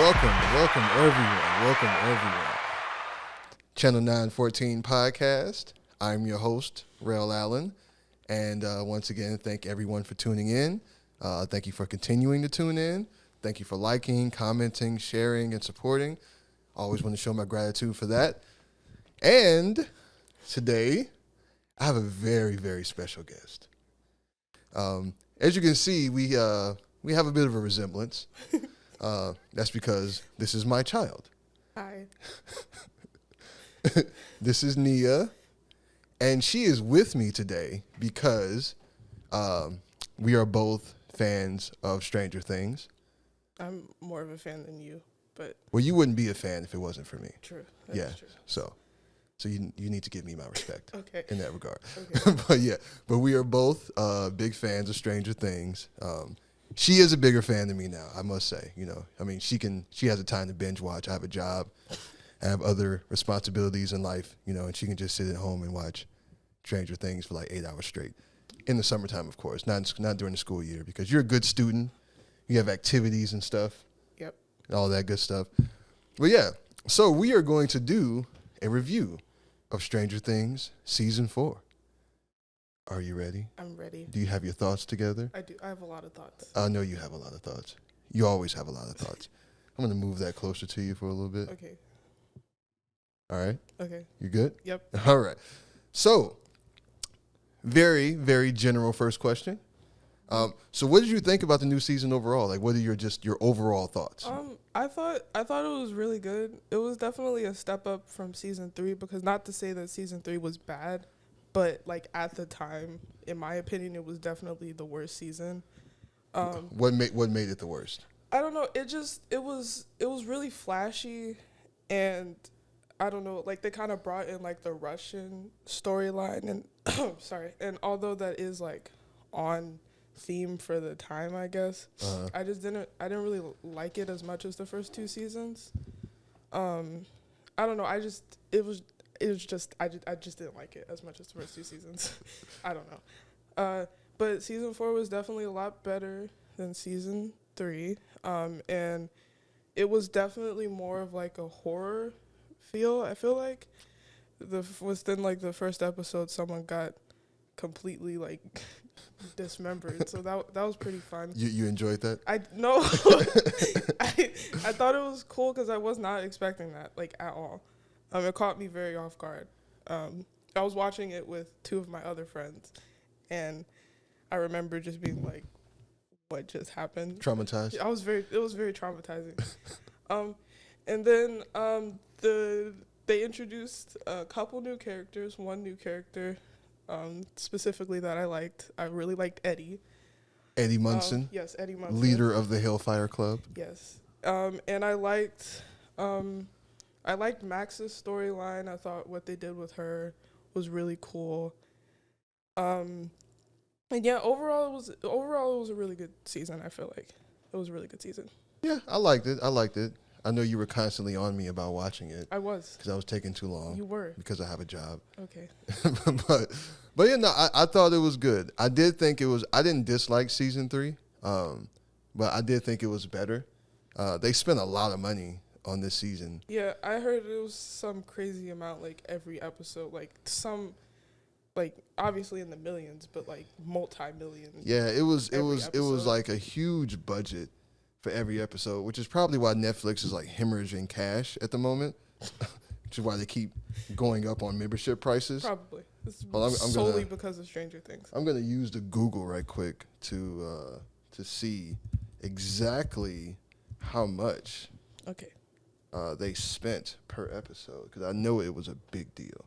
welcome everyone. Channel 914 podcast. I'm your host, Rail Allen, and once again, thank everyone for tuning in. Thank you for continuing to tune in. Thank you for liking, commenting, sharing, and supporting. Always want to show my gratitude for that. And today, I have a very, very special guest. As you can see, we have a bit of a resemblance. That's because this is my child. Hi. This is Nia, and she is with me today because we are both fans of Stranger Things. I'm more of a fan than you, but Well, you wouldn't be a fan if it wasn't for me. true. Yeah. That's true. So you need to give me my respect Okay. in that regard. Okay. but we are both big fans of Stranger Things. She is a bigger fan than me now, I must say. I mean, she has the time to binge watch. I have a job. I have other responsibilities in life, and she can just sit at home and watch Stranger Things for like 8 hours straight. In the summertime, of course, not during the school year, because you're a good student. You have activities and stuff. Yep. All that good stuff. But yeah, so we are going to do a review of Stranger Things Season 4. Are you ready? I'm ready. Do you have your thoughts together? I do. I have a lot of thoughts. I know you have a lot of thoughts. You always have a lot of thoughts. I'm going to move that closer to you for a little bit. Okay. All right? Okay. You good? Yep. All right. So, very, very general first question. So what did you think about the new season overall? Like, what are your overall thoughts? I thought it was really good. It was definitely a step up from season 3, because not to say that season 3 was bad, but like at the time, in my opinion, it was definitely the worst season. What made it the worst? I don't know. It was really flashy, and I don't know. Like, they kind of brought in like the Russian storyline, and sorry. And although that is like on theme for the time, I guess, I didn't really like it as much as the first 2 seasons. I don't know. I just didn't like it as much as the first 2 seasons. I don't know. But season 4 was definitely a lot better than season 3. And it was definitely more of like a horror feel. I feel like within like the first episode, someone got completely like dismembered. So that was pretty fun. You enjoyed that? I thought it was cool because I was not expecting that, like, at all. It caught me very off guard. I was watching it with 2 of my other friends, and I remember just being like, what just happened? Traumatized? It was very traumatizing. And then they introduced a couple new characters, one new character specifically that I liked. I really liked Eddie. Eddie Munson? Yes, Eddie Munson. Leader of the Hellfire Club? Yes. And I liked Max's storyline. I thought what they did with her was really cool. And yeah, overall it was a really good season. I feel like it was a really good season. Yeah, I liked it. I know you were constantly on me about watching it. I was. Because I was taking too long. You were. Because I have a job. Okay. but yeah, no, I thought it was good. I didn't dislike season 3, but I did think it was better. They spent a lot of money on this season. Yeah, I heard it was some crazy amount, like every episode, like some, like obviously in the millions, but like multi-millions. Yeah, it was episode. like a huge budget for every episode, which is probably why Netflix is like hemorrhaging cash at the moment, which is why they keep going up on membership prices. Probably. It's I'm solely because of Stranger Things. I'm gonna use the Google right quick to see exactly how much Okay. they spent per episode, because I know it was a big deal.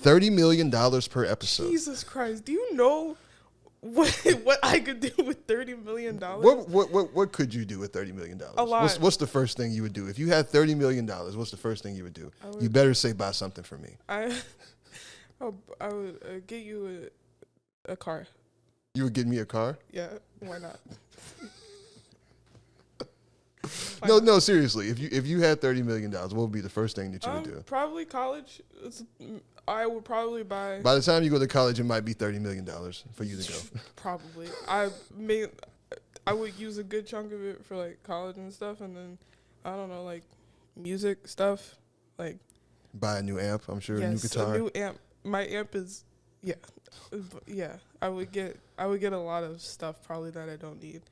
$30 million per episode. Jesus Christ! Do you know what I could do with $30 million? What could you do with $30 million? A lot. What's the first thing you would do if you had $30 million? What's the first thing you would do? You better say buy something for me. I would get you a car. You would get me a car? Yeah, why not? No, seriously. If you had $30 million, what would be the first thing that you would do? Probably college. I would probably buy. By the time you go to college, it might be $30 million for you to go. Probably. I I would use a good chunk of it for like college and stuff, and then I don't know, like music stuff, like Buy a new amp, I'm sure, a new guitar. a new amp. My amp is, yeah. I would get a lot of stuff probably that I don't need.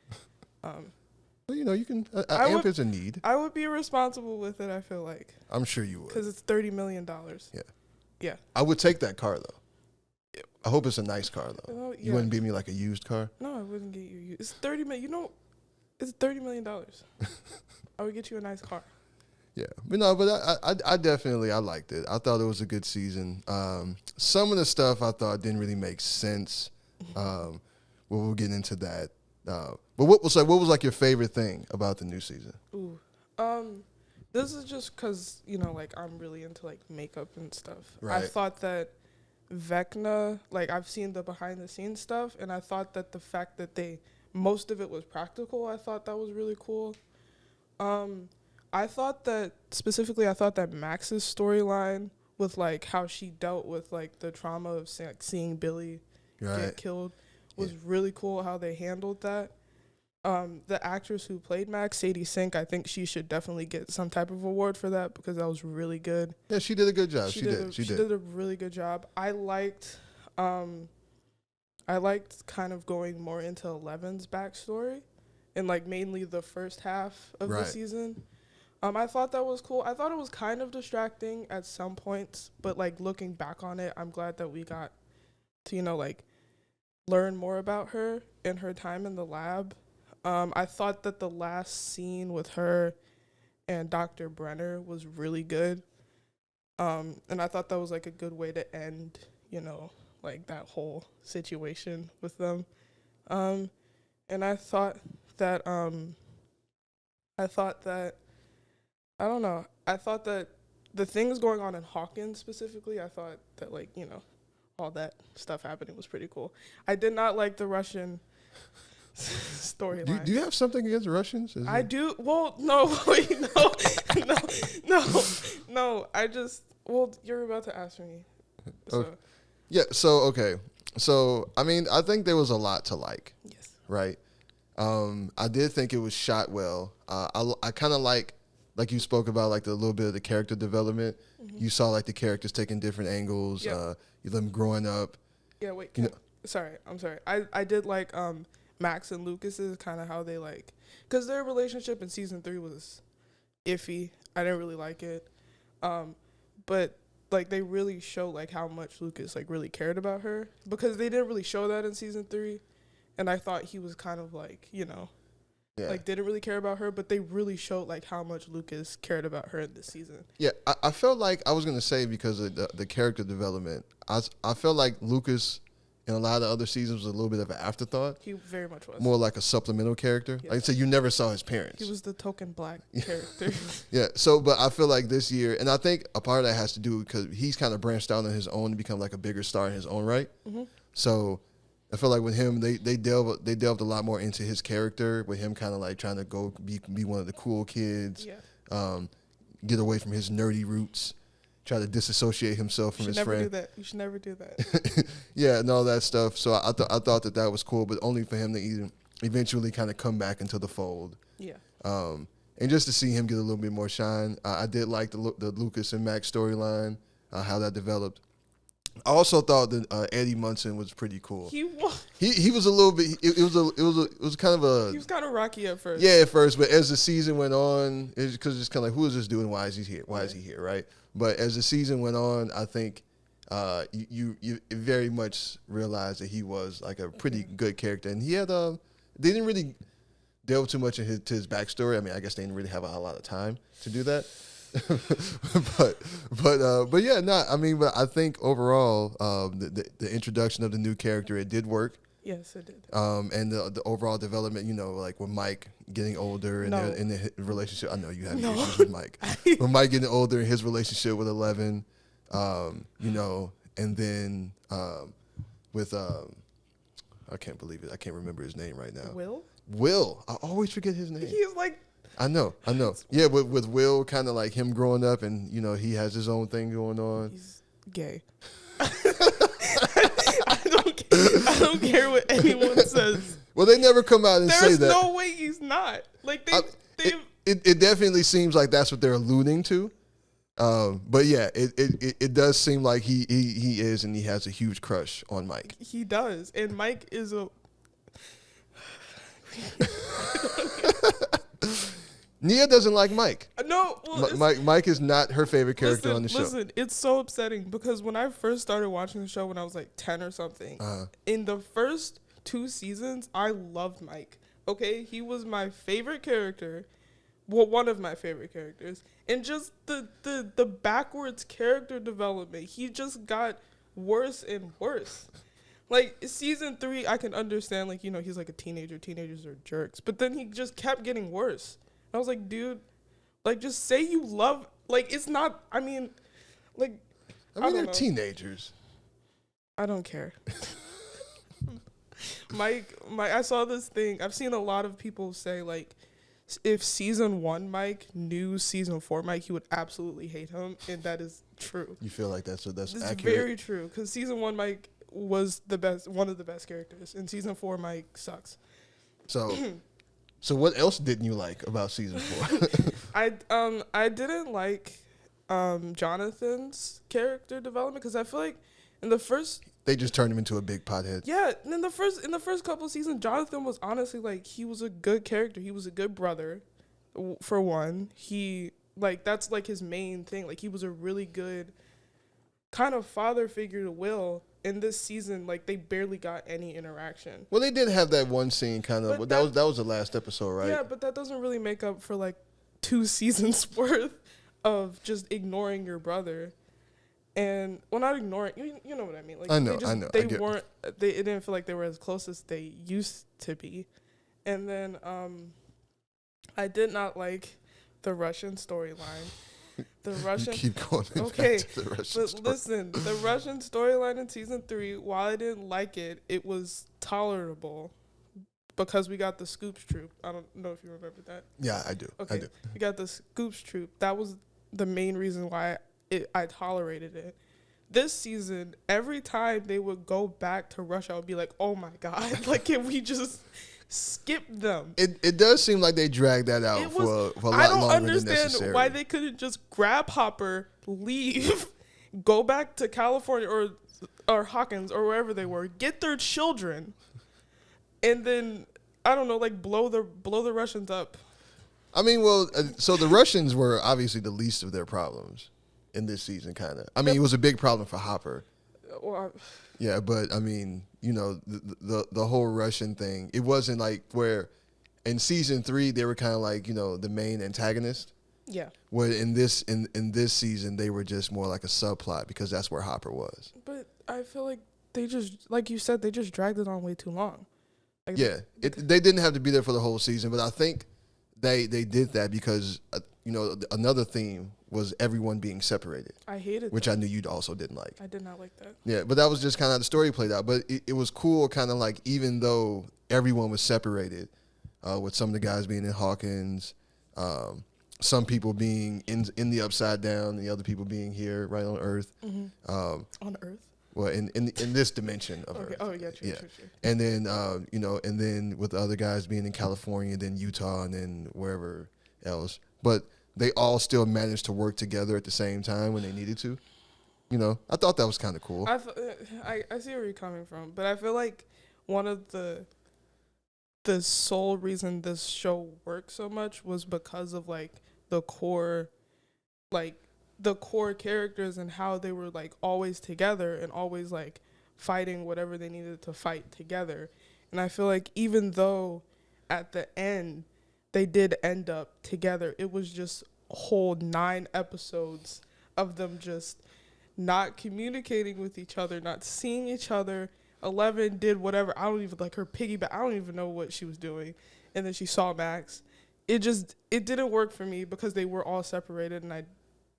Well, you know, you can. An amp is a need. I would be responsible with it. I feel like I'm sure you would. because it's $30 million. Yeah. I would take that car though. I hope it's a nice car though. Well, You wouldn't beat me like a used car. No, I wouldn't get you. It's 30 million. You know, it's $30 million. I would get you a nice car. Yeah, but no, but I definitely I liked it. I thought it was a good season. Some of the stuff I thought didn't really make sense. We'll get into that. But what was like your favorite thing about the new season? Ooh, this is just because like I'm really into like makeup and stuff. Right. I thought that Vecna, like I've seen the behind the scenes stuff, and I thought that the fact that most of it was practical, I thought that was really cool. I thought that Max's storyline with like how she dealt with like the trauma of seeing Billy get killed was really cool. How they handled that. The actress who played Max, Sadie Sink, I think she should definitely get some type of award for that because that was really good. Yeah, she did a good job. She did a really good job. I liked kind of going more into Eleven's backstory and like mainly the first half of the season. I thought that was cool. I thought it was kind of distracting at some points, but like looking back on it, I'm glad that we got to, like learn more about her and her time in the lab. I thought that the last scene with her and Dr. Brenner was really good. And I thought that was like a good way to end, like that whole situation with them. And I thought that I don't know. I thought that the things going on in Hawkins specifically, I thought that like, all that stuff happening was pretty cool. I did not like the Russian storyline. Do you have something against Russians? I do. Well, no, wait, no. You're about to ask me. So. Okay. Yeah. So okay. So I mean, I think there was a lot to like. Yes. Right. I did think it was shot well. I kind of like you spoke about like the little bit of the character development. Mm-hmm. You saw like the characters taking different angles. Yeah. Them growing up. Yeah. Wait. Sorry. I'm sorry. I did like Max and Lucas's kind of how they like, because their relationship in season 3 was iffy. I didn't really like it. But like they really show like how much Lucas like really cared about her, because they didn't really show that in season 3. And I thought he was kind of like, like didn't really care about her, but they really showed like how much Lucas cared about her in this season. Yeah, I felt like I was going to say, because of the character development, I felt like Lucas in a lot of the other seasons was a little bit of an afterthought. He very much was. More like a supplemental character. Yeah. Like I said, you never saw his parents. He was the token black character. Yeah, so, but I feel like this year, and I think a part of that has to do because he's kind of branched out on his own to become like a bigger star in his own right. Mm-hmm. So I feel like with him, they delved a lot more into his character, with him kind of like trying to go be one of the cool kids, get away from his nerdy roots, try to disassociate himself from his friend. You should never do that. Yeah, and all that stuff. So I thought that was cool, but only for him to eventually kind of come back into the fold. Yeah. And just to see him get a little bit more shine. I did like the Lucas and Max storyline, how that developed. I also thought that Eddie Munson was pretty cool. He was a little bit. It was kind of a. He was kind of rocky at first. Yeah, at first, but as the season went on, it's kind of like, who is this dude and why is he here? Why is he here? Right. But as the season went on, I think you very much realized that he was like a pretty good character, and he had they didn't really delve too much into his backstory. I mean, I guess they didn't really have a lot of time to do that. but yeah, no. I mean, but I think overall, the introduction of the new character, it did work. Yes, it did. And the overall development, like with Mike getting older and in the relationship. I know you have issues with Mike. With Mike getting older and his relationship with 11, and then with I can't believe it. I can't remember his name right now. Will. I always forget his name. He's like. I know. Yeah, with Will, kind of like him growing up, and he has his own thing going on. He's gay. I don't care what anyone says. Well, they never come out and say There's that. no way he's not. Like It definitely seems like that's what they're alluding to. But yeah, it does seem like he is, and he has a huge crush on Mike. He does, and Mike is a. Nia doesn't like Mike. No, well, Mike is not her favorite character on the show. Listen, it's so upsetting because when I first started watching the show when I was like 10 or something, in the first 2 seasons, I loved Mike. Okay, he was my favorite character. Well, one of my favorite characters. And just the backwards character development, he just got worse and worse. Like, season 3, I can understand, like, he's like a teenager. Teenagers are jerks. But then he just kept getting worse. I was like, dude, like, just say you love, like, it's not, I mean, they're teenagers. I don't care. Mike, I saw this thing. I've seen a lot of people say, like, if season 1 Mike knew season 4 Mike, he would absolutely hate him, and that is true. You feel like that's This accurate? is very true, because season 1 Mike was one of the best characters, and season 4 Mike sucks. So what else didn't you like about season 4? I didn't like Jonathan's character development because I feel like in the first they just turned him into a big pothead. Yeah, in the first couple of seasons, Jonathan was honestly like he was a good character. He was a good brother, for one. He that's like his main thing. Like he was a really good kind of father figure to Will. In this season, like they barely got any interaction. Well, they did have that one scene kind of. That was the last episode, right? Yeah, but that doesn't really make up for like 2 seasons worth of just ignoring your brother. And not ignoring, you know what I mean. Like I know. It didn't feel like they were as close as they used to be. And then I did not like the Russian storyline. The Russian. You keep going okay, back to the Russian but listen, the Russian storyline in season 3, while I didn't like it, it was tolerable because we got the Scoops Troop. I don't know if you remember that. Yeah, I do. Okay, I do. we got the Scoops Troop. That was the main reason why I tolerated it. This season, every time they would go back to Russia, I would be like, oh my God, like, can we just skip them? It does seem like they dragged that out for a lot longer than necessary. I don't understand why they couldn't just grab Hopper, leave, go back to California or Hawkins or wherever they were, get their children, and then, I don't know, like, blow the Russians up. I mean, well, so the Russians were obviously the least of their problems in this season, kind of. I mean, it was a big problem for Hopper. Well, yeah, but I mean, the whole Russian thing, it wasn't like where in season 3 they were kind of like, the main antagonist. Yeah. Where in this season they were just more like a subplot because that's where Hopper was. But I feel like they just, like you said, they just dragged it on way too long. Like yeah, they didn't have to be there for the whole season, but I think they did that because another theme was everyone being separated. I hated which that. I knew you also didn't like. I did not like that. Yeah, but that was just kind of how the story played out. But it was cool, kind of like even though everyone was separated, with some of the guys being in Hawkins, some people being in the Upside Down, and the other people being here right on Earth. Mm-hmm. On Earth. Well, in this dimension of Earth. Oh yeah, true. And then and then with the other guys being in California, then Utah, and then wherever else. But they all still managed to work together at the same time when they needed to. I thought that was kind of cool. I see where you're coming from, but I feel like one of the sole reason this show worked so much was because of like the core characters and how they were like always together and always like fighting whatever they needed to fight together. And I feel like even though at the end they did end up together, it was just a whole 9 episodes of them just not communicating with each other, not seeing each other. 11 did whatever. I don't even like her piggyback. I don't even know what she was doing. And then she saw Max. It didn't work for me because they were all separated and I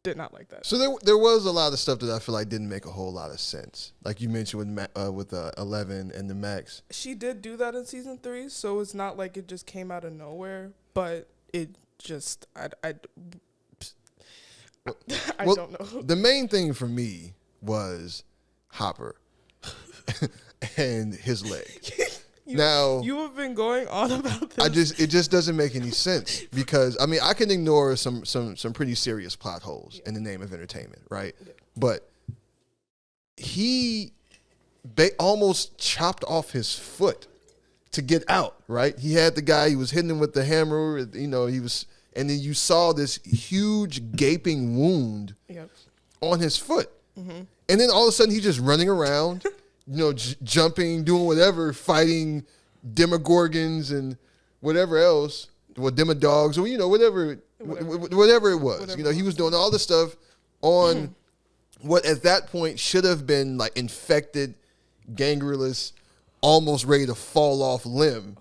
did not like that. So there was a lot of stuff that I feel like didn't make a whole lot of sense. Like you mentioned with 11 and the Max. She did do that in season 3, so it's not like it just came out of nowhere, but it just I don't know. The main thing for me was Hopper and his leg. Now you have been going on about this. it just doesn't make any sense because I mean I can ignore some pretty serious plot holes in the name of entertainment, right? Yeah. But he almost chopped off his foot to get out, right? He had the guy, he was hitting him with the hammer, you know, and then you saw this huge gaping wound Yep. on his foot. Mm-hmm. And then all of a sudden he's just running around, you know, jumping, doing whatever, fighting demogorgons and whatever else, well, demodogs, or, you know, whatever it was. Whatever You know, he was doing all this stuff on what at that point should have been like infected, gangrenous, almost ready to fall off limb.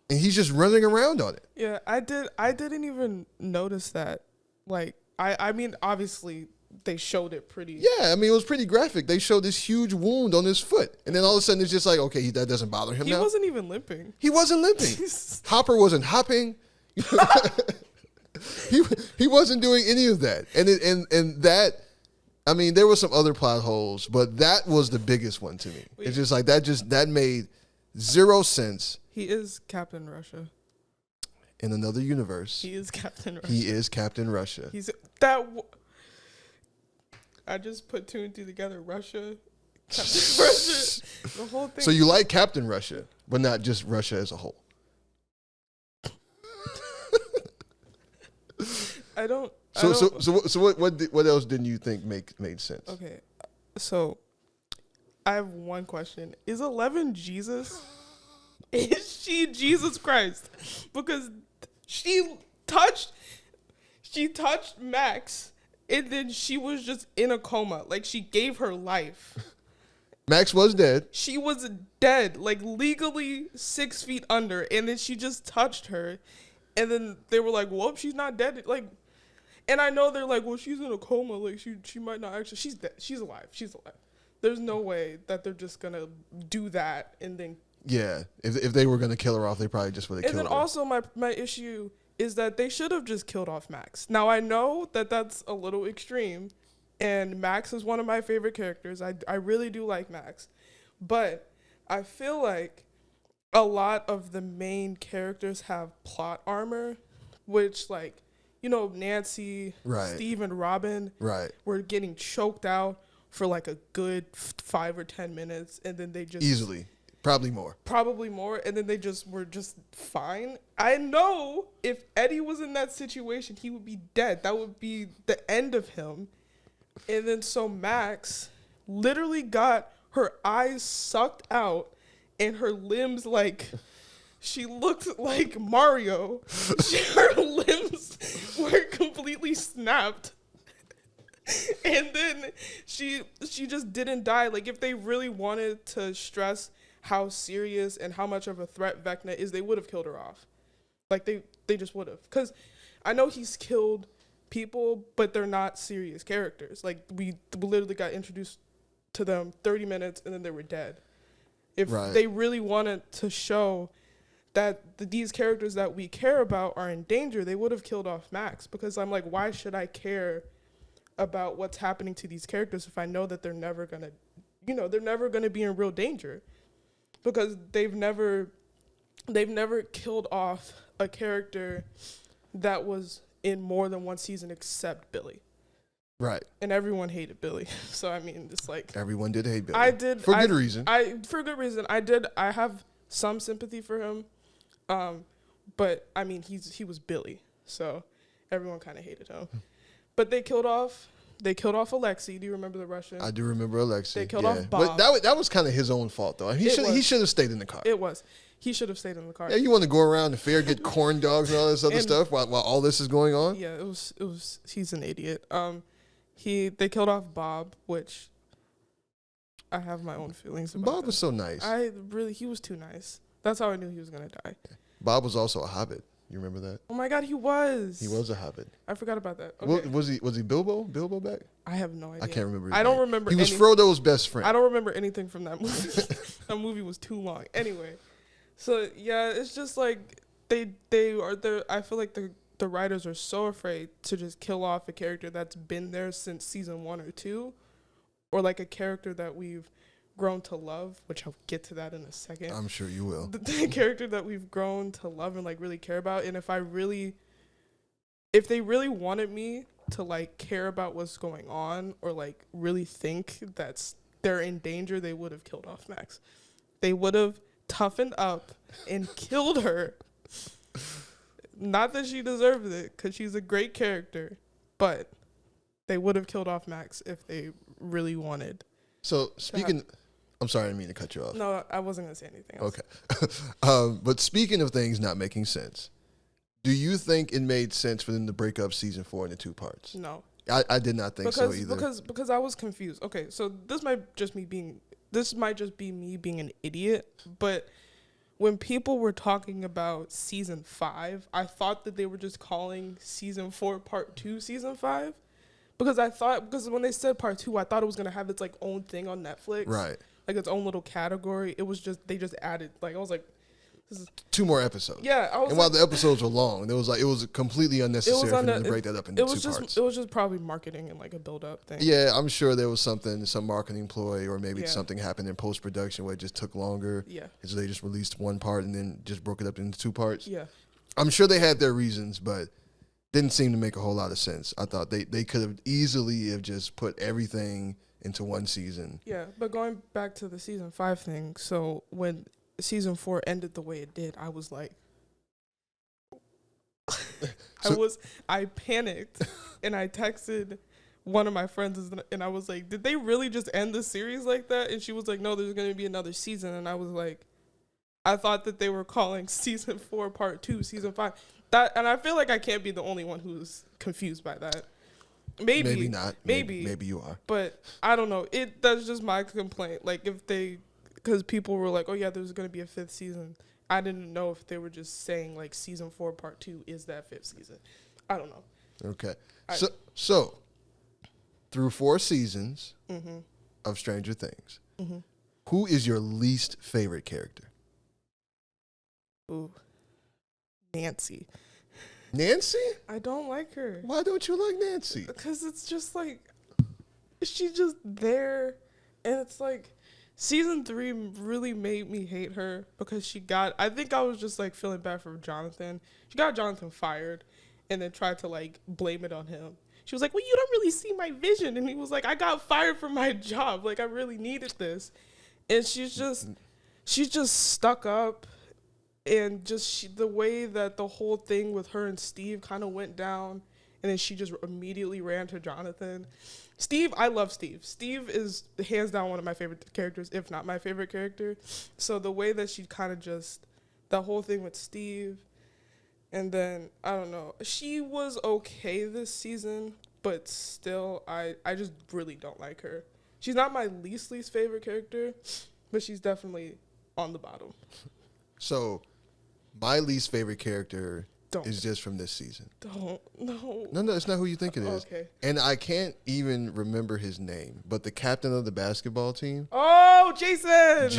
And he's just running around on it. Yeah, I didn't even notice that. Like, I mean, obviously they showed it pretty. Yeah, I mean, it was pretty graphic. They showed this huge wound on his foot. And then all of a sudden it's just like, okay, that doesn't bother him now. He wasn't even limping. He wasn't limping. Hopper wasn't hopping. he wasn't doing any of that. And that, I mean, there were some other plot holes, but that was the biggest one to me. Wait. It's just like that made zero sense. He is Captain Russia. In another universe, He is Captain Russia. he is Captain Russia. He's that. I just put two and two together. Russia, Captain Russia, the whole thing. So you like Captain Russia, but not just Russia as a whole. I don't. So what else didn't you think made sense? Okay, so I have one question: Is 11 Jesus? Is she Jesus Christ? Because she touched Max, and then she was just in a coma. Like, she gave her life. Max was dead. She was dead, like legally 6 feet under, and then she just touched her, and then they were like, "Whoop, she's not dead." Like, and I know they're like, "Well, she's in a coma. Like, she might not actually. She's dead. She's alive. She's alive." There's no way that they're just gonna do that and then. Yeah, if they were gonna kill her off, they probably just would have killed her. And then also my issue is that they should have just killed off Max. Now I know that that's a little extreme, and Max is one of my favorite characters. I really do like Max, but I feel like a lot of the main characters have plot armor, which, like, you know, Nancy, Right. Steve, and Robin Right. were getting choked out for like a good 5 or 10 minutes, and then they just Easily. Probably more. And then they just were just fine. I know if Eddie was in that situation, he would be dead. That would be the end of him. And then so Max literally got her eyes sucked out and her limbs, like, she looked like Mario. Her limbs were completely snapped. And then she just didn't die. Like, if they really wanted to stress how serious and how much of a threat Vecna is, they would have killed her off. Like, they just would have. Because I know he's killed people, but they're not serious characters. Like, we literally got introduced to them 30 minutes and then they were dead. If they really wanted to show that these characters that we care about are in danger, they would have killed off Max. Because I'm like, why should I care about what's happening to these characters if I know that they're never gonna be in real danger? Because they've never killed off a character that was in more than one season except Billy. Right. And everyone hated Billy. So I mean, it's like, Everyone did hate Billy. I did for good reason. For good reason. I have some sympathy for him. But I mean, he was Billy. So everyone kind of hated him. But they killed off Alexei. Do you remember the Russian? I do remember Alexei. They killed off Bob. But that was kind of his own fault, though. He should have stayed in the car. It was. He should have stayed in the car. Yeah, you want to go around the fair, get corn dogs and all this other stuff while all this is going on? Yeah, it was. He's an idiot. They killed off Bob, which I have my own feelings about. Bob was so nice. He was too nice. That's how I knew he was gonna die. Bob was also a hobbit. You remember that? Oh my God, he was. He was a hobbit. I forgot about that. Okay. Was he Bilbo? Bilbo back? I have no idea. I can't remember. I don't remember. He was Frodo's best friend. I don't remember anything from that movie. That movie was too long. Anyway, so yeah, it's just like they are there. I feel like the writers are so afraid to just kill off a character that's been there since season 1 or 2, or like a character that we've grown to love, which I'll get to that in a second. I'm sure you will. The character that we've grown to love and like really care about. And if they really wanted me to like care about what's going on or like really think they're in danger, they would have killed off Max. They would have toughened up and killed her. Not that she deserved it, because she's a great character, but they would have killed off Max if they really wanted. So I'm sorry, I didn't mean to cut you off. No, I wasn't going to say anything else. Okay. But speaking of things not making sense, do you think it made sense for them to break up season 4 into 2 parts? No. I did not think so either. Because I was confused. Okay, so this might just be me being an idiot, but when people were talking about season 5, I thought that they were just calling season 4 part 2 season 5. Because when they said part 2, I thought it was going to have its like own thing on Netflix. Right. Like its own little category. It was just, they just added, like, I was like, this is 2 more episodes. Yeah. And while the episodes were long, it was completely unnecessary for them to break that up into 2 parts. It was just probably marketing and like a build up thing. Yeah, I'm sure there was some marketing ploy, or maybe something happened in post production where it just took longer. Yeah. And so they just released 1 part and then just broke it up into 2 parts. Yeah. I'm sure they had their reasons, but didn't seem to make a whole lot of sense. I thought they could have easily have just put everything into 1 season. Yeah, but going back to the season 5 thing, so when season 4 ended the way it did, I was like, I panicked and I texted one of my friends and I was like, did they really just end the series like that? And she was like, no, there's going to be another season. And I was like, I thought that they were calling season 4 part 2 season 5. And I feel like I can't be the only one who's confused by that. Maybe not. Maybe you are. But I don't know. That's just my complaint. Like because people were like, oh yeah, there's going to be a 5th season. I didn't know if they were just saying like season 4 part 2 is that 5th season. I don't know. Okay. So through 4 seasons of Stranger Things, who is your least favorite character? Ooh. Nancy. Nancy? I don't like her. Why don't you like Nancy? Because it's just like, she's just there. And it's like, season 3 really made me hate her because I think I was just like feeling bad for Jonathan. She got Jonathan fired and then tried to like blame it on him. She was like, well, you don't really see my vision. And he was like, I got fired from my job. Like, I really needed this. And she's just stuck up. And just the way that the whole thing with her and Steve kind of went down, and then she just immediately ran to Jonathan. Steve, I love Steve. Steve is hands down one of my favorite characters, if not my favorite character. So the way that she kind of just, the whole thing with Steve, and then, I don't know, she was okay this season, but still, I just really don't like her. She's not my least favorite character, but she's definitely on the bottom. So, my least favorite character is just from this season. No, it's not who you think it is. Okay. And I can't even remember his name, but the captain of the basketball team. Oh, Jason.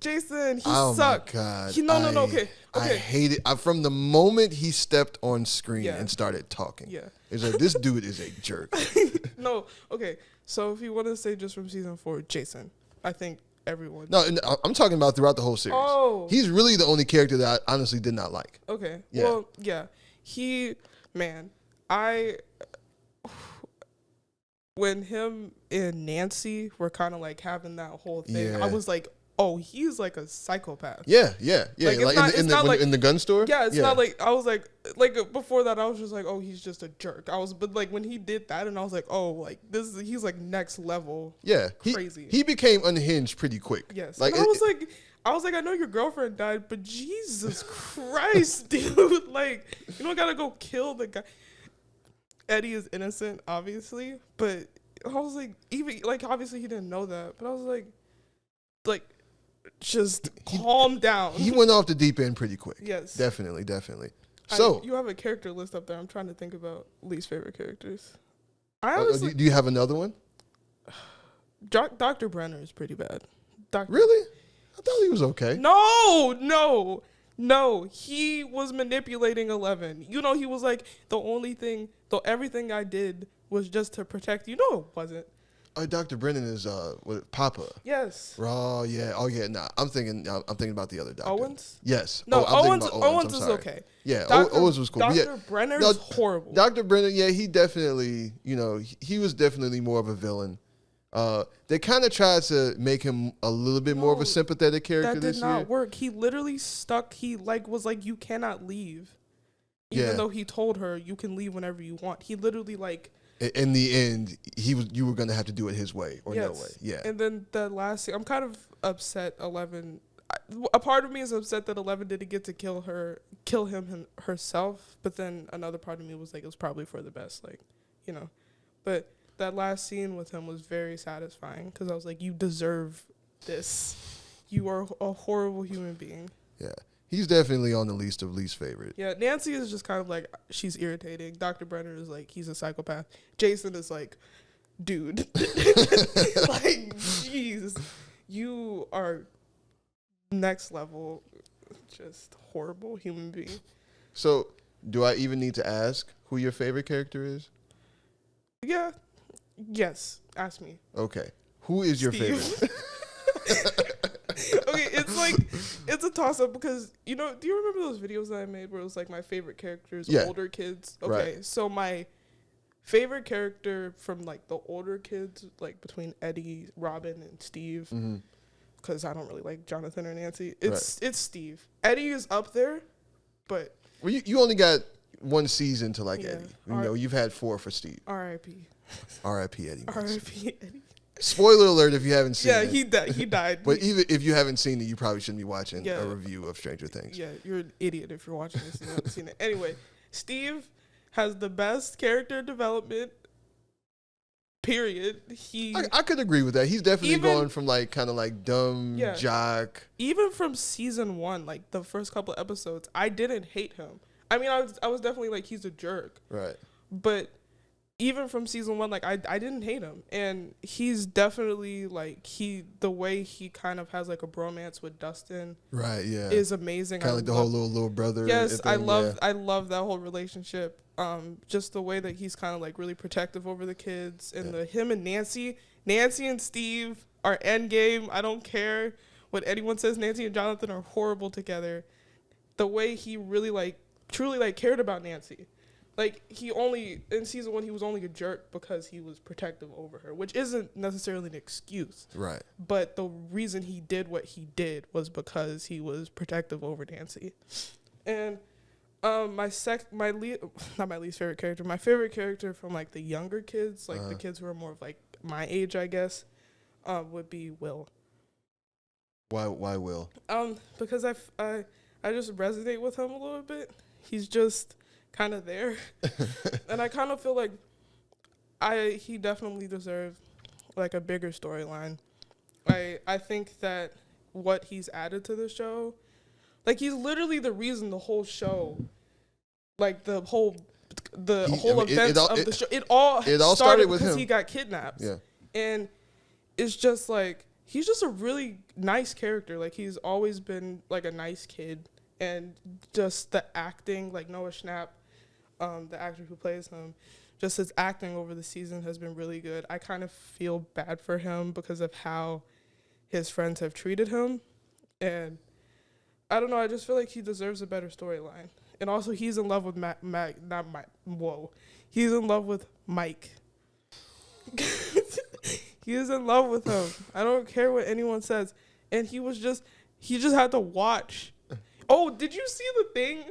He oh sucked. Oh, my God. No, okay. I hate it. From the moment he stepped on screen and started talking. Yeah. It's like, this dude is a jerk. No, okay. So if you want to say just from season 4, Jason, I think everyone. No, I'm talking about throughout the whole series. Oh. He's really the only character that I honestly did not like. Okay. Yeah. Well, yeah. When him and Nancy were kind of like having that whole thing, I was like, oh, he's like a psychopath. Yeah. Like in the gun store? Yeah, it's not like, I was like before that, I was just like, oh, he's just a jerk. But like when he did that, and I was like, oh, like he's like next level. Yeah. Crazy. He became unhinged pretty quick. Yes. Like, and I was like, I know your girlfriend died, but Jesus Christ, dude. Like, you don't gotta go kill the guy. Eddie is innocent, obviously, but I was like, even like obviously he didn't know that, but I was like just calm down. He went off the deep end pretty quick. Yes. Definitely. So you have a character list up there. I'm trying to think about least favorite characters. Do you have another one? Dr. Brenner is pretty bad. Really? I thought he was okay. No, he was manipulating Eleven. You know, he was like, everything I did was just to protect you. No, it wasn't. Dr. Brennan is Papa. Yes. Oh yeah. Oh yeah. Nah, I'm thinking about the other doctor. Owens? Yes. No, I'm thinking about Owens I'm is sorry. okay. Yeah, Dr. Owens was cool. Dr. Yeah, Brenner's no, horrible. Dr. Brennan, yeah, he definitely, he was definitely more of a villain. They kind of tried to make him a little bit more of a sympathetic character this year. That did not work. He literally stuck. He was like, you cannot leave. Even though he told her you can leave whenever you want. He literally like. In the end, you were gonna have to do it his way or no way. Yeah. And then the last scene, I'm kind of upset. 11. A part of me is upset that 11 didn't get to kill him herself. But then another part of me was like, it was probably for the best, like, But that last scene with him was very satisfying because I was like, you deserve this. You are a horrible human being. Yeah. He's definitely on the least of least favorite. Yeah, Nancy is just kind of like, she's irritating. Dr. Brenner is like, he's a psychopath. Jason is like, dude. Like, jeez. You are next level, just horrible human being. So, do I even need to ask who your favorite character is? Yeah. Yes. Ask me. Okay. Who is your favorite? Okay, it's a toss-up because, do you remember those videos that I made where it was like my favorite characters, older kids? Okay, right. So my favorite character from like the older kids, like between Eddie, Robin, and Steve, because I don't really like Jonathan or Nancy, it's Steve. Eddie is up there, but... Well, you only got one season to like Eddie. You've had 4 for Steve. R.I.P. R.I.P. Eddie. R.I.P. Eddie. Spoiler alert if you haven't seen it. Yeah, he died. But even if you haven't seen it, you probably shouldn't be watching a review of Stranger Things. Yeah, you're an idiot if you're watching this and you haven't seen it. Anyway, Steve has the best character development, period. I could agree with that. He's definitely going from like kind of like dumb jock. Even from season 1, like the first couple episodes, I didn't hate him. I mean, I was definitely like, he's a jerk. Right. But even from season 1, like I didn't hate him, and he's definitely like the way he kind of has like a bromance with Dustin, right? Yeah, is amazing. Kind of like the whole little brother. Yes, I love that whole relationship. Just the way that he's kind of like really protective over the kids, and him and Nancy and Steve are endgame. I don't care what anyone says. Nancy and Jonathan are horrible together. The way he really like truly like cared about Nancy. Like, in season 1, he was only a jerk because he was protective over her, which isn't necessarily an excuse. Right. But the reason he did what he did was because he was protective over Nancy. And not my least favorite character, my favorite character from, like, the younger kids, like the kids who are more of, like, my age, I guess, would be Will. Why Will? Because I just resonate with him a little bit. He's just... kind of there. And I kind of feel like he definitely deserved like a bigger storyline. I think that what he's added to the show, like he's literally the reason the whole show, like the whole events of the show, it all started with because he got kidnapped. Yeah. And it's just like he's just a really nice character. Like he's always been like a nice kid, and just the acting, like Noah Schnapp, the actor who plays him, just his acting over the season has been really good. I kind of feel bad for him because of how his friends have treated him. And I don't know, I just feel like he deserves a better storyline. And also he's in love with he's in love with Mike. He is in love with him. I don't care what anyone says. And he just had to watch. Oh, did you see the thing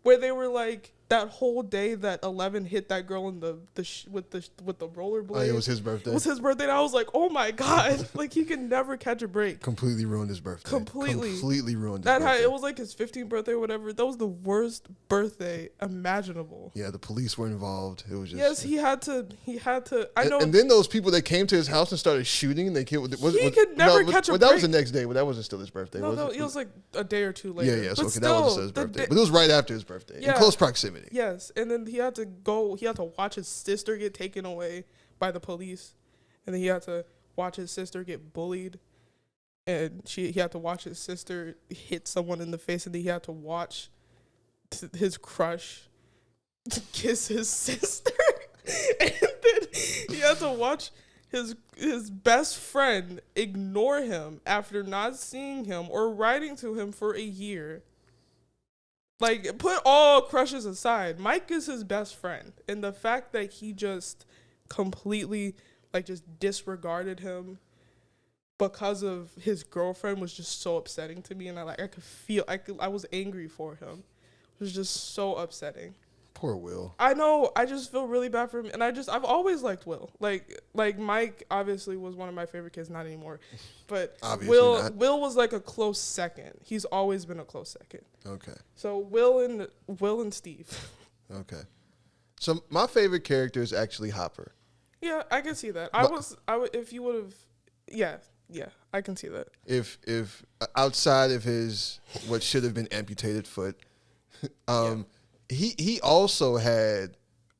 where they were like, that whole day that 11 hit that girl in with the rollerblade? Oh, it was his birthday. It was his birthday. And I was like, oh my God, like he can never catch a break. Completely ruined his birthday. Completely ruined his birthday. It was like his 15th birthday or whatever. That was the worst birthday imaginable. Yeah, the police were involved. It was just... Yes, he had to. I know. And then those people that came to his house and started shooting, they killed... He could never catch a break. That was the next day, but that wasn't still his birthday, was it? It was like a day or two later. Yeah, so okay, that wasn't still his birthday. But it was right after his birthday, in close proximity. Yes, and then he had to watch his sister get taken away by the police, and then he had to watch his sister get bullied, and he had to watch his sister hit someone in the face, and then he had to watch his crush kiss his sister, and then he had to watch his best friend ignore him after not seeing him or writing to him for a year. Like, put all crushes aside, Mike is his best friend, and the fact that he just completely like just disregarded him because of his girlfriend was just so upsetting to me, and I could feel I was angry for him. It was just so upsetting. Poor Will. I know. I just feel really bad for him, and I've always liked Will. Like Mike obviously was one of my favorite kids, not anymore, but Will was like a close second. He's always been a close second. Okay. So Will and Steve. Okay. So my favorite character is actually Hopper. Yeah, I can see that. If you would have, yeah, I can see that. If outside of his what should have been amputated foot, he also had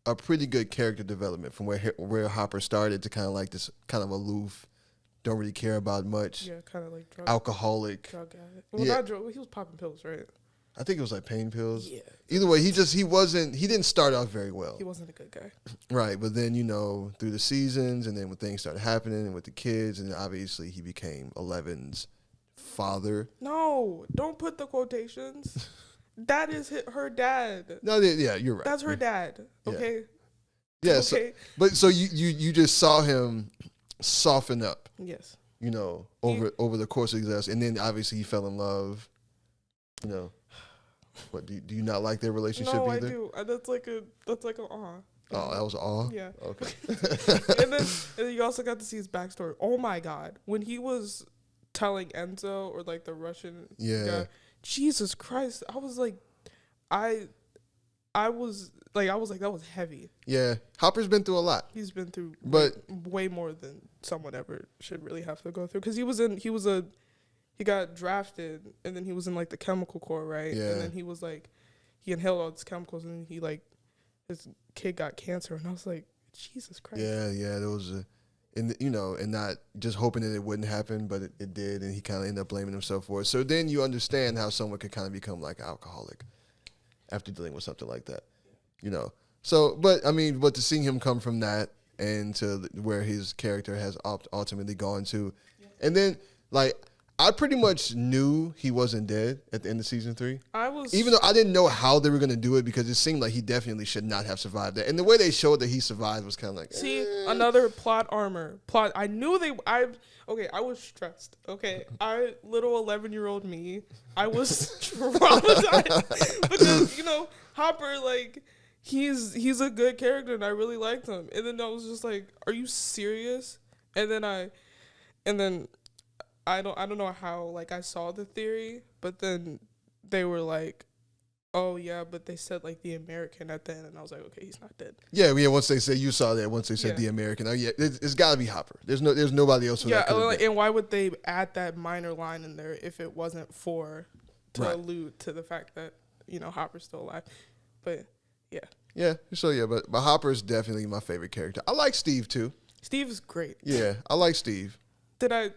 a pretty good character development from where Hopper started to kind of like this kind of aloof, don't really care about much. Yeah, kind of like alcoholic. Drug addict. Well, not drug. He was popping pills, right? I think it was like pain pills. Yeah. Either way, he didn't start off very well. He wasn't a good guy. Right, but then through the seasons, and then when things started happening and with the kids, and obviously he became Eleven's father. No, don't put the quotations. That is her dad. No, yeah, you're right. That's her dad. Okay. Yeah. Okay. So you just saw him soften up. Yes. Over the course of his, and then obviously he fell in love. What do you not like their relationship either? No, I do. That's like a Oh, that was awe? Yeah. Okay. and then you also got to see his backstory. Oh my God. When he was telling Enzo or like the Russian guy, Jesus Christ, I was like, I was like, that was heavy. Yeah. Hopper's been through a lot. He's been through way more than someone ever should really have to go through. Because he got drafted, and then he was in like the chemical corps, right? Yeah. And then he was like, he inhaled all these chemicals, and his kid got cancer, and I was like, Jesus Christ. Yeah, there was and not just hoping that it wouldn't happen, but it did, and he kind of ended up blaming himself for it. So then you understand how someone could kind of become like an alcoholic after dealing with something like that, So, but to see him come from that and to where his character has ultimately gone to, and then like. I pretty much knew he wasn't dead at the end of season 3. Even though I didn't know how they were going to do it, because it seemed like he definitely should not have survived that. And the way they showed that he survived was kind of like... Another plot armor. I knew I was stressed, okay? Little 11-year-old me, I was traumatized. Because, Hopper, like, he's a good character, and I really liked him. And then I was just like, are you serious? And then I don't know how, like, I saw the theory, but then they were like, oh, yeah, but they said, like, the American at the end, and I was like, okay, he's not dead. Yeah, once they say, you saw that, once they said the American, it's got to be Hopper. There's nobody else. And why would they add that minor line in there if it wasn't to allude to the fact that, Hopper's still alive? But, yeah. Yeah, so, but Hopper is definitely my favorite character. I like Steve, too. Steve is great. Yeah, I like Steve. Did I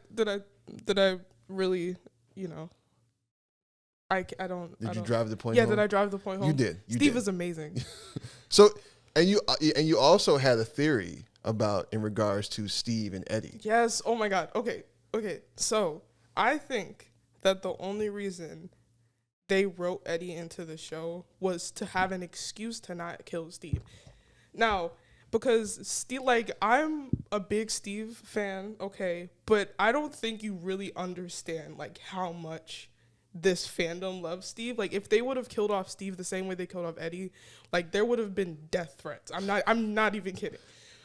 really, I don't. Did you drive the point home? Yeah, did I drive the point home? You did. Steve is amazing. So, and you also had a theory in regards to Steve and Eddie. Yes. Oh my God. Okay. So I think that the only reason they wrote Eddie into the show was to have an excuse to not kill Steve. Now, because Steve, like, I'm a big Steve fan, okay, but I don't think you really understand, like, how much this fandom loves Steve. Like, if they would have killed off Steve the same way they killed off Eddie, like, there would have been death threats. I'm not even kidding.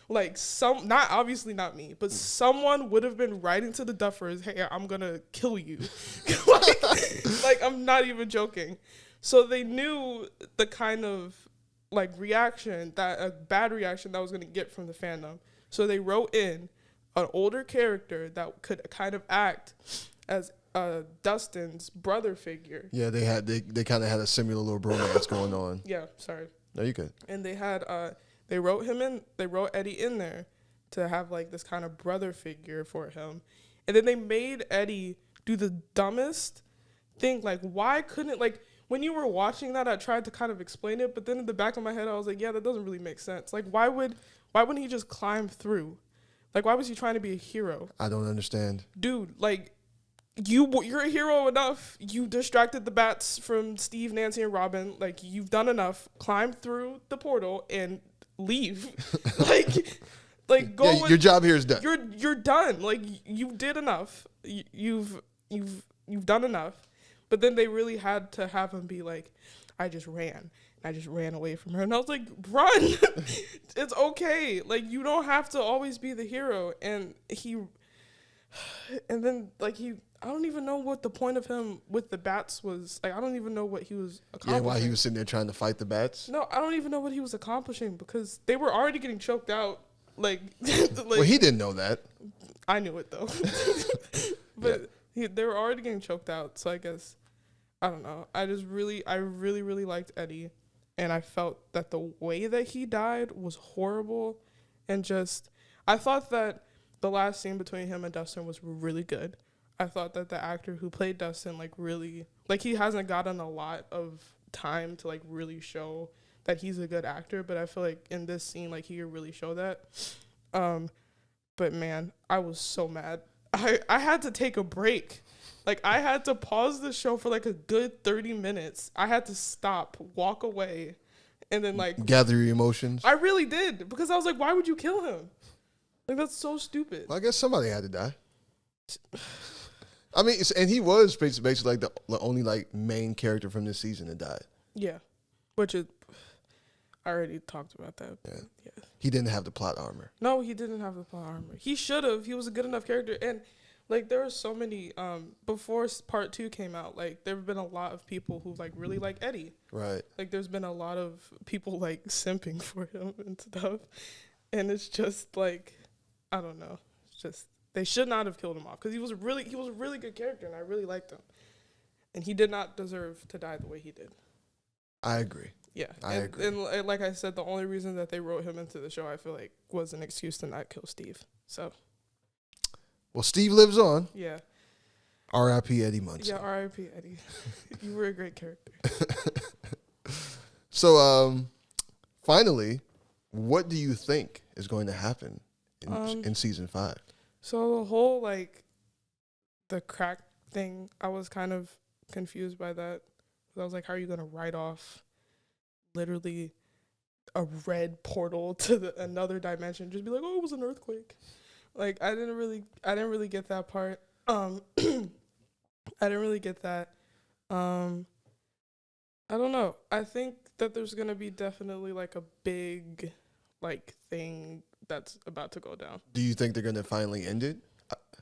Like, obviously not me, but someone would have been writing to the Duffers, hey, I'm gonna kill you. like, I'm not even joking. So they knew the kind of, like, a bad reaction that was going to get from the fandom. So they wrote in an older character that could kind of act as Dustin's brother figure. Yeah, they kind of had a similar little bromance going on. Yeah, sorry. No, you good. And they had they wrote Eddie in there to have, like, this kind of brother figure for him. And then they made Eddie do the dumbest thing. Like, why couldn't, like, when you were watching that, I tried to kind of explain it, but then in the back of my head, I was like, yeah, that doesn't really make sense. Like, why wouldn't he just climb through? Like, why was he trying to be a hero? I don't understand. Dude, like, you're a hero enough. You distracted the bats from Steve, Nancy, and Robin. Like, you've done enough. Climb through the portal and leave. like go. Yeah, your job here is done. You're done. Like, you did enough. You've done enough. But then they really had to have him be like, I just ran away from her. And I was like, run. It's okay. Like, you don't have to always be the hero. And then I don't even know what the point of him with the bats was. Like, I don't even know what he was accomplishing. Yeah, while he was sitting there trying to fight the bats. No, I don't even know what he was accomplishing because they were already getting choked out. Like, well, he didn't know that. I knew it though. But they were already getting choked out. So I guess, I don't know. I really, really liked Eddie. And I felt that the way that he died was horrible. And I thought that the last scene between him and Dustin was really good. I thought that the actor who played Dustin, he hasn't gotten a lot of time to, really show that he's a good actor. But I feel like in this scene, he could really show that. But, man, I was so mad. I had to take a break. I had to pause the show for, a good 30 minutes. I had to stop, walk away, and then, gather your emotions. I really did. Because I was like, why would you kill him? That's so stupid. Well, I guess somebody had to die. I mean, and he was basically the only main character from this season that died. Yeah, I already talked about that. Yeah. He didn't have the plot armor. No, he didn't have the plot armor. He should have. He was a good enough character, and there were so many. Before part 2 came out, there have been a lot of people who really like Eddie. Right. There's been a lot of people simping for him and stuff, and it's just I don't know. It's just. They should not have killed him off because he was a really good character and I really liked him. And he did not deserve to die the way he did. I agree. Yeah. I agree. And like I said, the only reason that they wrote him into the show, I feel was an excuse to not kill Steve. So. Well, Steve lives on. Yeah. R.I.P. Eddie Munson. Yeah, R.I.P. Eddie. You were a great character. So, finally, what do you think is going to happen in season 5? So the whole the crack thing, I was kind of confused by that. I was like, how are you gonna write off literally a red portal to another dimension? Just be like, oh, it was an earthquake. I didn't really get that part. I didn't really get that. I don't know. I think that there's gonna be definitely a big thing that's about to go down. Do you think they're going to finally end it?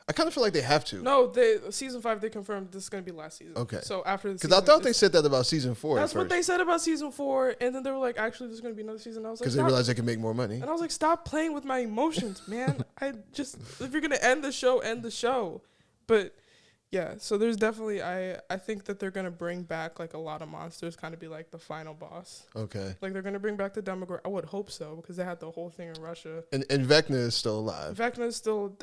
I kind of feel like they have to. No, season 5, they confirmed this is going to be last season. Okay. So after the because I thought they said that about season 4. That's what they said about season 4, and then they were like, actually, there's going to be another season. I was like, because they realized they can make more money. And I was like, stop playing with my emotions, man. If you're going to end the show, end the show. But yeah, so there's definitely, I think that they're going to bring back a lot of monsters, kind of be the final boss. Okay. They're going to bring back the Demogorgon. I would hope so, because they had the whole thing in Russia. And Vecna is still alive. Vecna is still...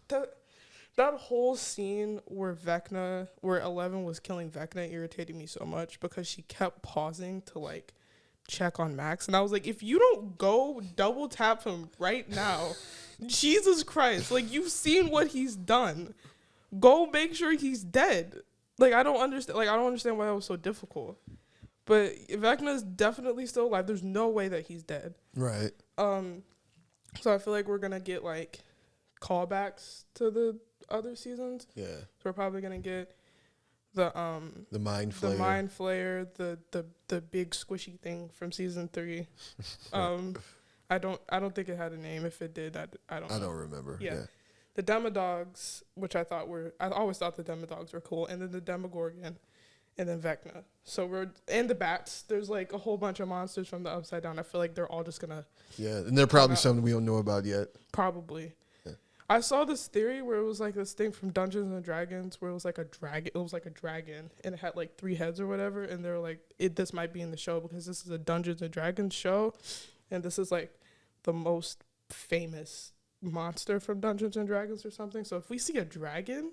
That whole scene where Eleven was killing Vecna irritated me so much because she kept pausing to check on Max. And I was like, if you don't go double tap him right now, Jesus Christ, you've seen what he's done. Go make sure he's dead. I don't understand. I don't understand why that was so difficult. But Vecna's definitely still alive. There's no way that he's dead. Right. So I feel like we're gonna get callbacks to the other seasons. Yeah. So we're probably gonna get the Mind Flayer. the Mind Flayer, the big squishy thing from season 3. I don't think it had a name. If it did, I don't know. I don't remember. Yeah. The Demodogs, which I always thought the Demodogs were cool, and then the Demogorgon, and then Vecna. So and the bats. There's a whole bunch of monsters from the Upside Down. I feel like they're all just gonna. Yeah, and they're probably something we don't know about yet. Probably. Yeah. I saw this theory where it was this thing from Dungeons and Dragons where it was a dragon. It was a dragon, and it had 3 heads or whatever. And they were this might be in the show because this is a Dungeons and Dragons show, and this is the most famous monster from Dungeons and Dragons or something. So if we see a dragon,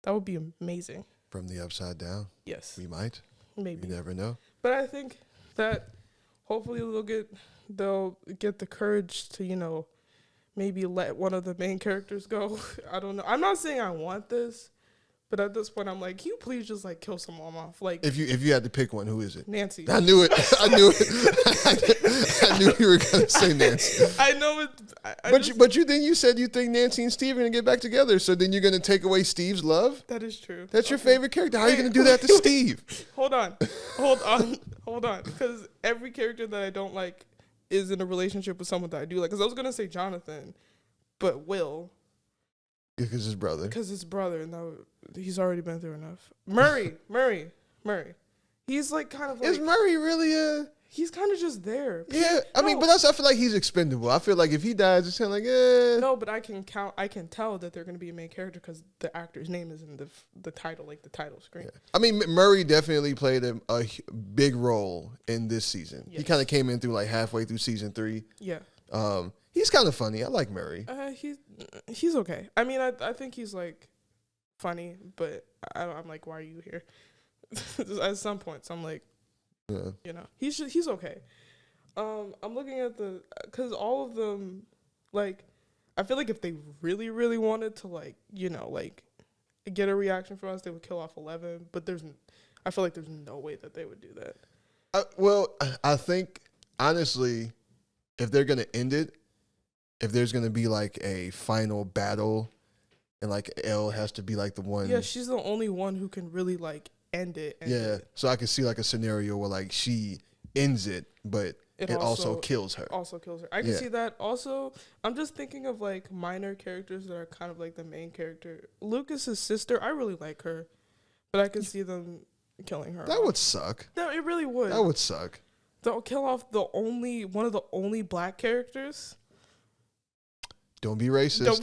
that would be amazing. From the Upside Down? Yes. We might. Maybe. You never know. But I think that hopefully they'll get the courage to, maybe let one of the main characters go. I don't know. I'm not saying I want this, but at this point, I'm like, can you please just like kill someone off? Like, If you had to pick one, who is it? Nancy. I knew it. I knew it. I knew you were gonna say Nancy. I know it. But you said you think Nancy and Steve are gonna get back together. So then you're gonna take away Steve's love? That is true. That's your favorite character. How are you gonna do that to Steve? Hold on. Because every character that I don't like is in a relationship with someone that I do like. Because I was gonna say Jonathan, but Will. Because his brother. Because his brother, and he's already been through enough. Murray. He's like kind of like. Is Murray really a? He's kind of just there. Yeah, I mean, but I feel like he's expendable. I feel like if he dies, it's kind of like, No, but I can tell that they're going to be a main character because the actor's name is in the title, like the title screen. Yeah. I mean, Murray definitely played a big role in this season. Yes. He kind of came in through like halfway through season 3. Yeah. He's kind of funny. I like Murray. He's okay. I mean, I think he's like funny, but I'm like, why are you here? At some points, I'm like. Yeah. You know, he's okay. I'm looking at because all of them, like, I feel like if they really, really wanted to, like, you know, like, get a reaction from us, they would kill off 11. But I feel like there's no way that they would do that. Well, I think, honestly, if they're going to end it, if there's going to be, like, a final battle, and, like, Elle has to be, like, the one. Yeah, she's the only one who can really, like, end it. So I can see like a scenario where like she ends it, but it also kills her. I can see that. Also, I'm just thinking of like minor characters that are kind of like the main character. Lucas's sister, I really like her, but I can see them killing her. That would suck. No, it really would. That would suck. They'll kill off one of the only black characters. Don't be racist. Don't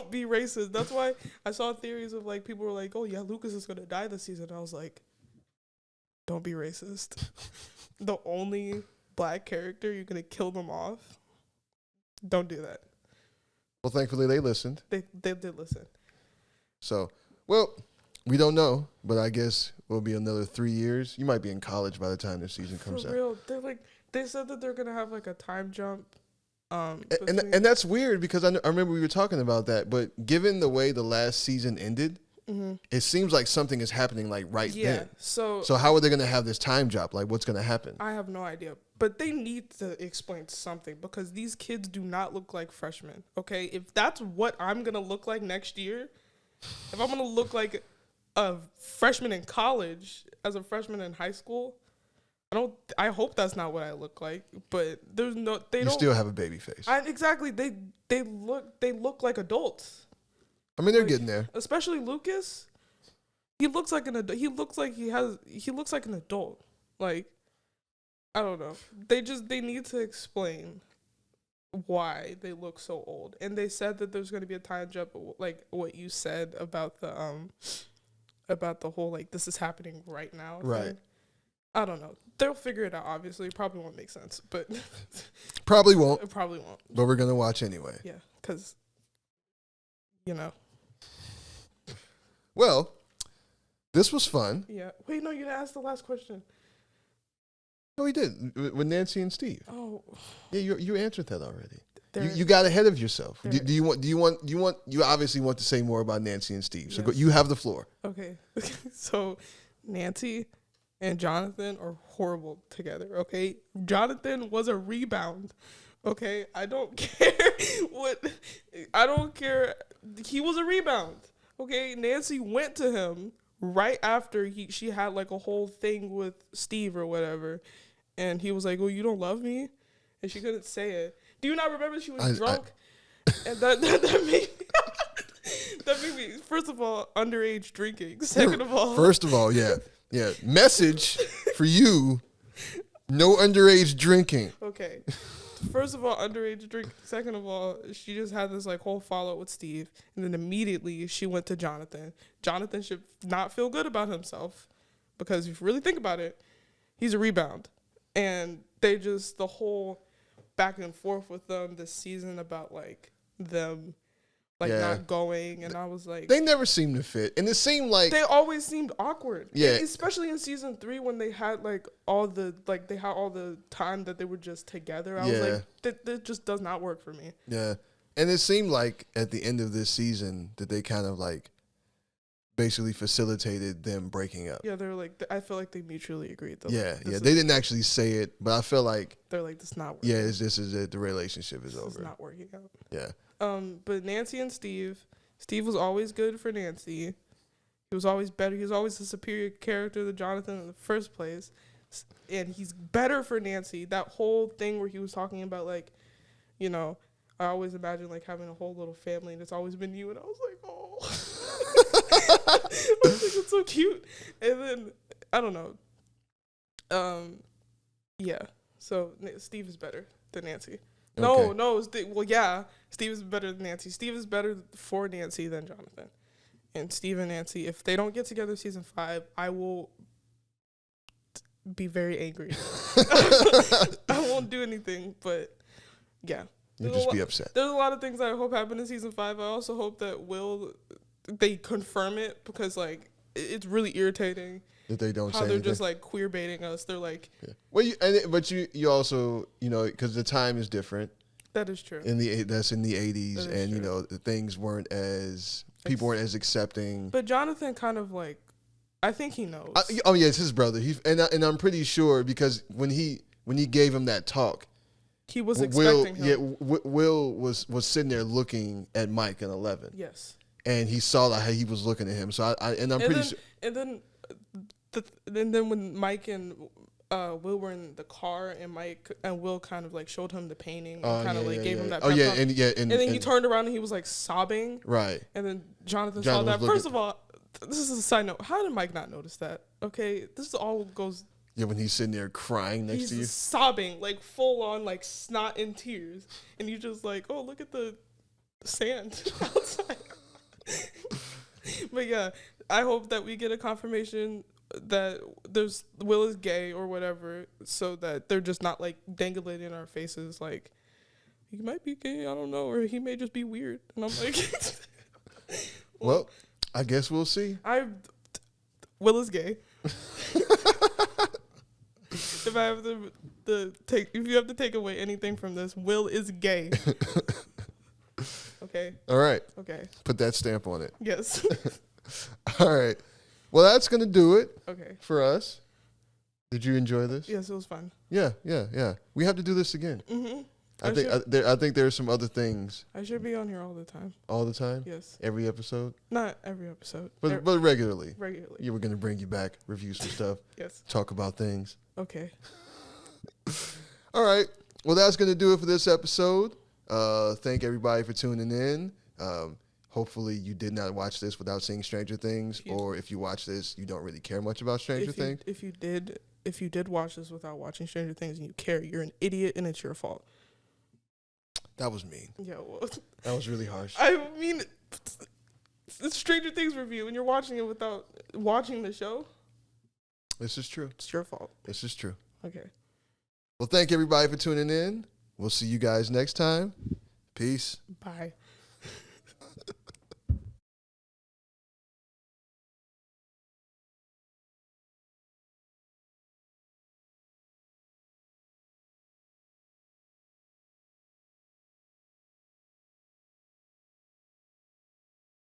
be racist. That's why I saw theories of like people were like, "Oh yeah, Lucas is gonna die this season." I was like, "Don't be racist." The only black character, you're gonna kill them off. Don't do that. Well, thankfully they listened. They did listen. So, well, we don't know, but I guess it'll be another 3 years. You might be in college by the time this season comes out. For real, they said that they're gonna have like a time jump. And that's weird because I remember we were talking about that, but given the way the last season ended, it seems like something is happening like then. So how are they going to have this time jump? Like what's going to happen? I have no idea, but they need to explain something because these kids do not look like freshmen. Okay, if that's what I'm going to look like next year, if I'm going to look like a freshman in college as a freshman in high school. I hope that's not what I look like, but you still have a baby face. Exactly. They look like adults. I mean, they're getting there. Especially Lucas. He looks like an adult. He looks like an adult. Like, I don't know. They need to explain why they look so old. And they said that there's going to be a time jump, like what you said about the whole like this is happening right now. Right. Thing. I don't know. They'll figure it out, obviously. It probably won't make sense, but... Probably won't. It probably won't. But we're going to watch anyway. Yeah, because, you know. Well, this was fun. Yeah. Wait, no, you didn't ask the last question. No, we did. With Nancy and Steve. Oh. Yeah, you answered that already. You got ahead of yourself. Do you obviously want to say more about Nancy and Steve. So you have the floor. Okay. So, Nancy and Jonathan are horrible together, okay? Jonathan was a rebound, okay? I don't care. He was a rebound, okay? Nancy went to him right after she had like a whole thing with Steve or whatever, and he was like, "Oh, you don't love me?" And she couldn't say it. Do you not remember she was drunk? And that made me, first of all, underage drinking. Second of all, yeah. Message for you: no underage drinking. Okay. First of all, underage drink. Second of all, she just had this like whole fallout with Steve, and then immediately she went to Jonathan. Jonathan should not feel good about himself because if you really think about it, he's a rebound, and the whole back and forth with them this season about like them like Yeah. not going, and I was like, They never seemed to fit, and it seemed like they always seemed awkward. Yeah. Especially in season 3 when they had all the time that they were just together. I was Yeah. like, that just does not work for me. yeah, and it seemed like at the end of this season that they kind of like basically facilitated them breaking up. Yeah, they're like, I feel like they mutually agreed. Though. Yeah, This yeah. is- They didn't actually say it, but I feel like They're like, this is not working. yeah, this is it. The relationship is This is over. not working out. Yeah, But Nancy and Steve was always good for Nancy. He was always better. He was always a superior character to Jonathan in the first place. And he's better for Nancy. That whole thing where he was talking about, like, you know, I always imagine, like, having a whole little family, and it's always been you. And I was like, oh. I was like, it's so cute. And then, I don't know. Yeah. So, Steve is better than Nancy. Okay. No. Steve is better than Nancy. Steve is better for Nancy than Jonathan. And Steve and Nancy, if they don't get together season 5, I will be very angry. I won't do anything, but yeah. you just be upset. There's a lot of things I hope happen in season 5. I also hope that they confirm it, because like it's really irritating That they don't how say they're anything. just like queer baiting us. They're like, Yeah. Well, but you also because the time is different that is true. that's in the 80s, That is and true. things weren't as people weren't as accepting. But Jonathan kind of like, I think he knows. Oh yeah, it's his brother. And I'm pretty sure because when he gave him that talk, He was Will expecting him. Will was sitting there looking at Mike and 11, Yes. and he saw how he was looking at him. So I'm pretty sure. And then when Mike and Will were in the car, and Mike and Will kind of like showed him the painting, and kind of gave him that. Oh pep yeah, talk. and then he turned around and he was like sobbing. right. And then Jonathan Jonathan saw was that. First of all, this is a side note. How did Mike not notice that? Okay, this all goes. Yeah, when he's sitting there crying next to you. He's sobbing, like full on, like snot and tears, and you just like, oh, look at the sand outside. But yeah, I hope that we get a confirmation that Will is gay or whatever, so that they're just not like dangling in our faces like he might be gay, I don't know, or he may just be weird. And I'm like, Well, I guess we'll see. Will is gay. If you have to take away anything from this, Will is gay. Okay. All right, Okay. put that stamp on it. Yes. All right. Well, that's gonna do it Okay. for us. Did you enjoy this? Yes, it was fun. Yeah. We have to do this again. Mm-hmm. I think there are some other things I should be on here all the time. all the time, Yes. every episode, Not every episode. but regularly. Regularly. You were gonna bring you back, review some stuff, Yes. talk about things. Okay. All right. Well, that's going to do it for this episode. Thank everybody for tuning in. Hopefully, you did not watch this without seeing Stranger Things, or if you watch this, you don't really care much about Stranger Things. If you did watch this without watching Stranger Things and you care, you're an idiot and it's your fault. That was mean. Yeah, well, That was really harsh. I mean, it's Stranger Things review and you're watching it without watching the show. This is true. It's your fault. This is true. Okay. Well, thank everybody for tuning in. We'll see you guys next time. Peace. Bye.